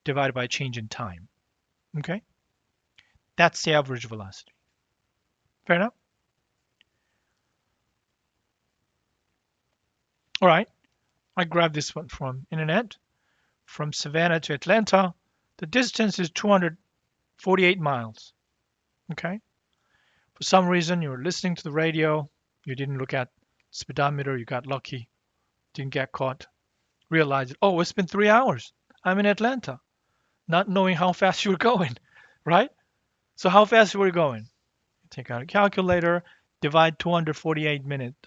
divided by change in time. Okay? That's the average velocity. Fair enough? All right. I grabbed this one from internet. From Savannah to Atlanta, the distance is 248 miles. Okay? For some reason, you were listening to the radio, you didn't look at speedometer, you got lucky, didn't get caught, realized, oh, it's been 3 hours. I'm in Atlanta, not knowing how fast you were going, right? So how fast were you going? Take out a calculator, divide 248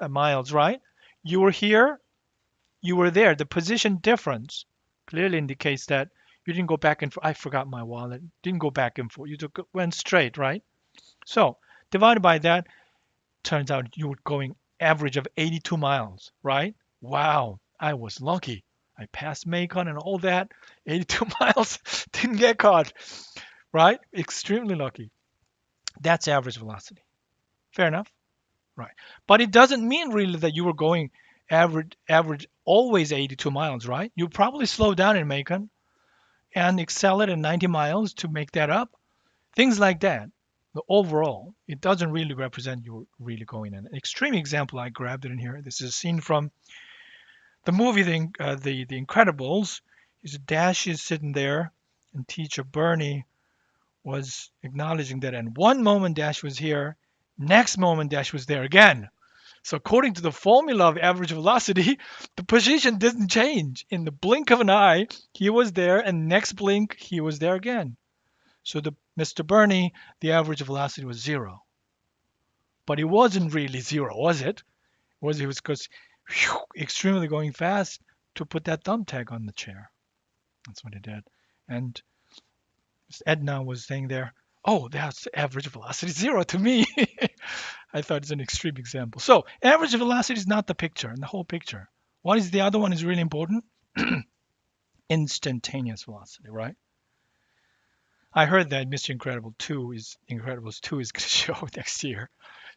miles, right? You were here, you were there. The position difference clearly indicates that you didn't go back and forth. I forgot my wallet. Didn't go back and forth. Went straight, right? So divided by that, turns out you were going average of 82 miles, right? Wow, I was lucky. I passed Macon and all that. 82 miles, didn't get caught, right? Extremely lucky. That's average velocity. Fair enough, right? But it doesn't mean really that you were going average always 82 miles, right? You probably slow down in Macon and excel it at 90 miles to make that up. Things like that. But overall, it doesn't really represent you really going in. An extreme example, I grabbed it in here. This is a scene from the movie The Incredibles. Dash is sitting there, and teacher Bernie was acknowledging that in one moment Dash was here, next moment Dash was there again. So according to the formula of average velocity, the position didn't change. In the blink of an eye, he was there, and next blink, he was there again. So the Mr. Bernie, the average velocity was 0. But it wasn't really 0, was it? It was because extremely going fast to put that thumb tag on the chair. That's what it did. And Edna was saying there, oh, that's average velocity 0 to me. I thought it's an extreme example. So average velocity is not the picture and the whole picture. What is the other one is really important? Instantaneous velocity, right? I heard that Mr. Incredibles 2 is going to show next year.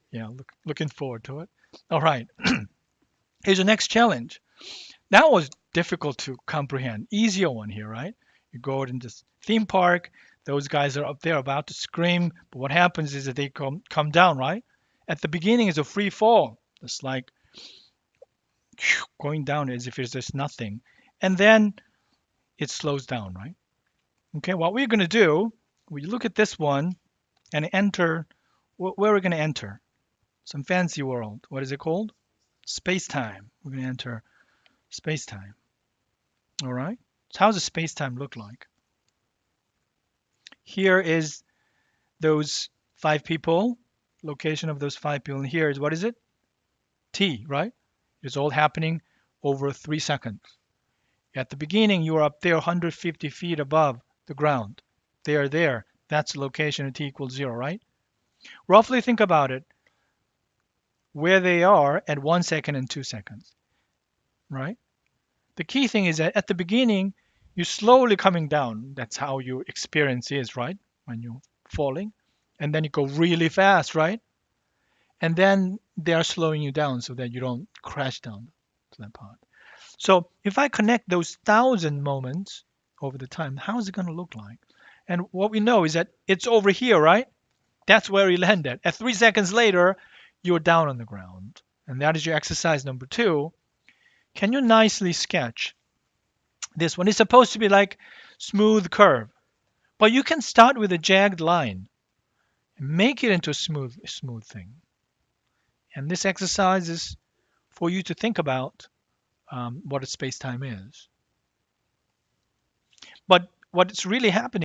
Yeah, looking forward to it. All right. Here's the next challenge. That was difficult to comprehend. Easier one here, right? You go into this theme park. Those guys are up there about to scream, but what happens is that they come down, right? At the beginning is a free fall. It's like going down as if it's just nothing. And then it slows down, right? Okay, what we're going to do, we look at this one and enter, where are we going to enter? Some fancy world. What is it called? Space-time. We're going to enter space-time. All right? So how does space-time look like? Here is those 5 people. Location of those 5 people. And here is, what is it? T, right? It's all happening over 3 seconds. At the beginning, you are up there 150 feet above the ground. They are there. That's the location at t equals 0, right? Roughly think about it. Where they are at 1 second and 2 seconds, right? The key thing is that at the beginning, you're slowly coming down. That's how your experience is, right? When you're falling. And then you go really fast, right? And then they are slowing you down so that you don't crash down to that part. So if I connect those 1,000 moments over the time, how is it going to look like? And what we know is that it's over here, right? That's where you landed. At 3 seconds later, you're down on the ground. And that is your exercise number 2. Can you nicely sketch this one? It's supposed to be like smooth curve, but you can start with a jagged line and make it into a smooth thing. And this exercise is for you to think about what a space-time is. But what's really happening